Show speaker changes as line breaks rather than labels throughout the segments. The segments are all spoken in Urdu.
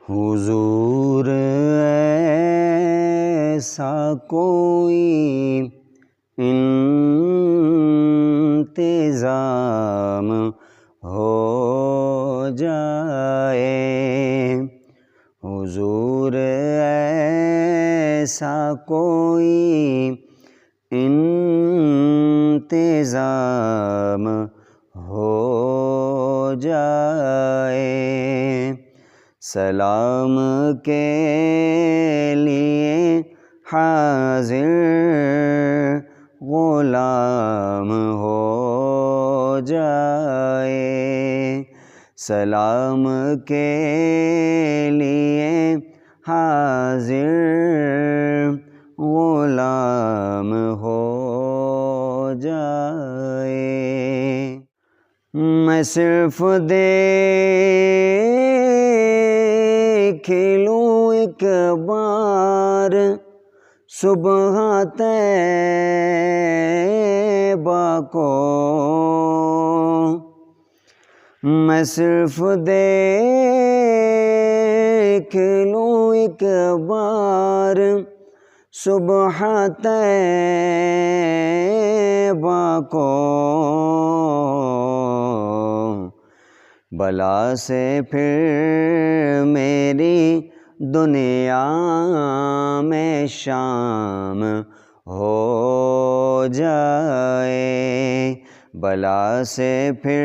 حضور ایسا کوئی انتظام ہو جائے، حضور ایسا کوئی انتظام ہو جائے، سلام کے لیے حاضر غلام ہو جائے، سلام کے لیے حاضر غلام ہو جائے۔ میں صرف دیکھ لوں ایک بار صبح طیبہ کو، میں صرف دیکھ لوں ایک بار صبح طیبہ کو، بلا سے پھر میری دنیا میں شام ہو جائے، بلا سے پھر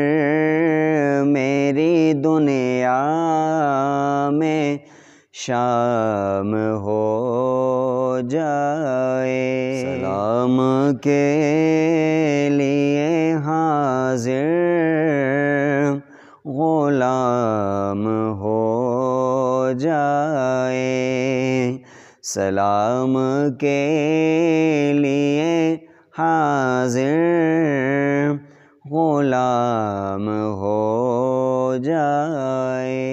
میری دنیا میں شام ہو جائے، سلام کے لیے حاضر غلام ہو جائے، سلام کے لیے حاضر غلام ہو جائے۔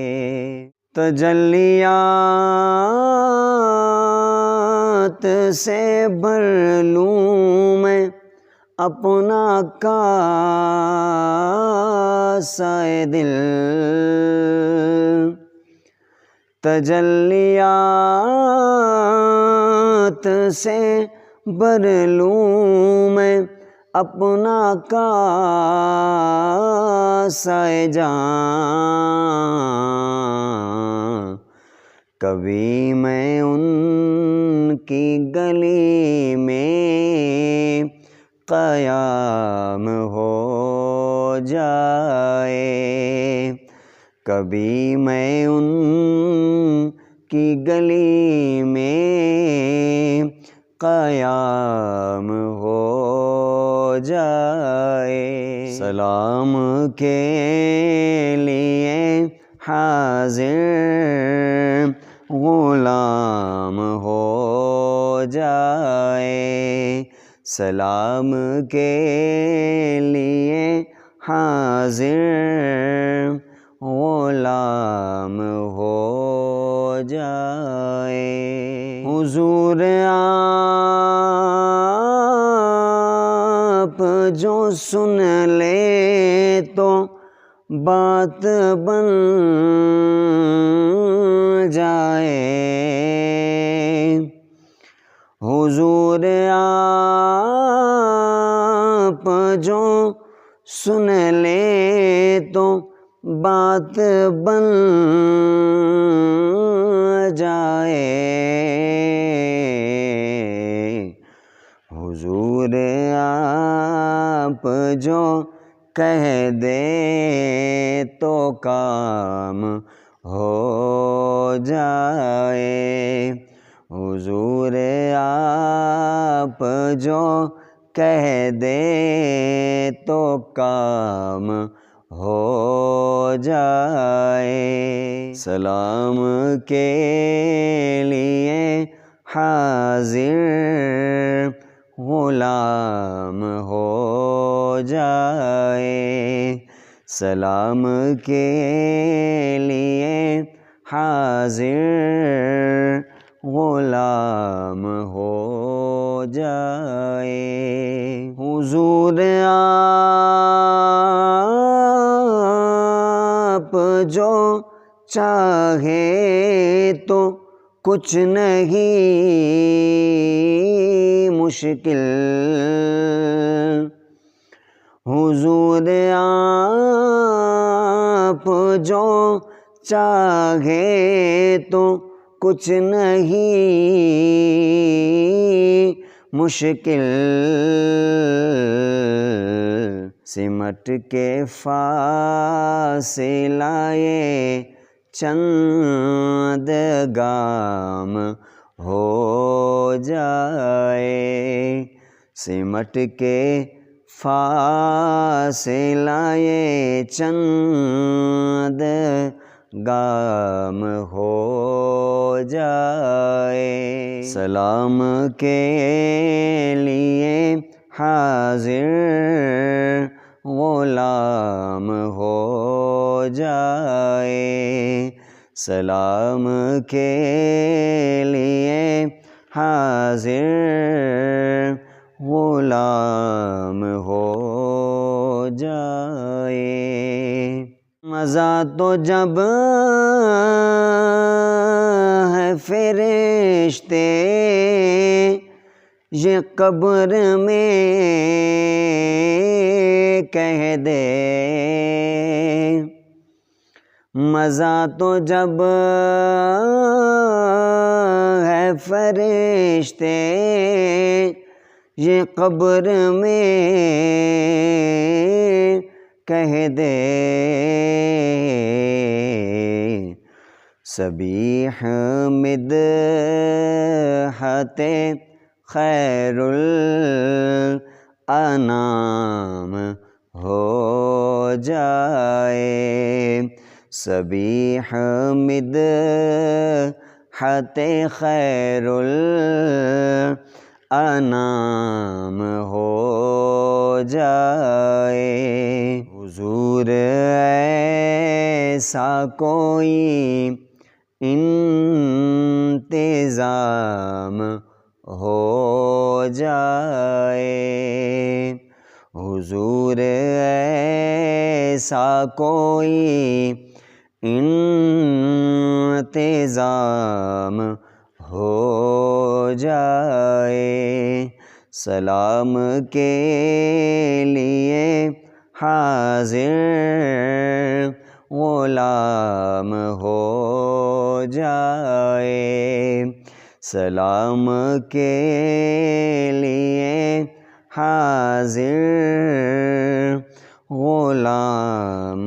تجلیات سے بھر لوں میں اپنا کاسہ دل، تجلیات سے بھر لوں میں اپنا کاسہ جاں، کبھی میں ان کی گلی میں قیام ہو جائے، کبھی میں ان کی گلی میں قیام ہو جائے، سلام کے لیے حاضر غلام ہو جائے، سلام کے لیے حاضر غلام ہو جائے۔ حضور آپ جو سن لے تو بات بن جائے، حضور آپ جو سن لے تو بات بن جائے، حضور آپ جو کہہ دے تو کام ہو جائے، حضور آپ جو کہہ دے تو کام ہو جائے، سلام کے لیے حاضر غلام ہو جائے، سلام کے لیے حاضر غلام ہو جائے، حضور آپ جو چاہے تو کچھ نہیں مشکل، حضور آپ جو چاہے تو کچھ نہیں مشکل، سمٹ کے فاصلہ یہ چند گام ہو جائے، سمٹ کے فاصلہ یہ چند گام ہو جائے، سلام کے لیے حاضر غلام ہو جائے، سلام کے لیے حاضر غلام ہو جائے، مزہ تو جب ہے فرشتے یہ قبر میں کہہ دے، مزہ تو جب ہے فرشتے یہ قبر میں کہہ دے، سبیح مدحت خیر الانام ہو جائے، سبیح مدحت خیر الانام ہو جائے، حضور ایسا کوئی انتظام ہو جائے، حضور ایسا کوئی انتظام ہو جائے، سلام کے لیے حاضر غلام ہو جائے، سلام کے لیے حاضر غلام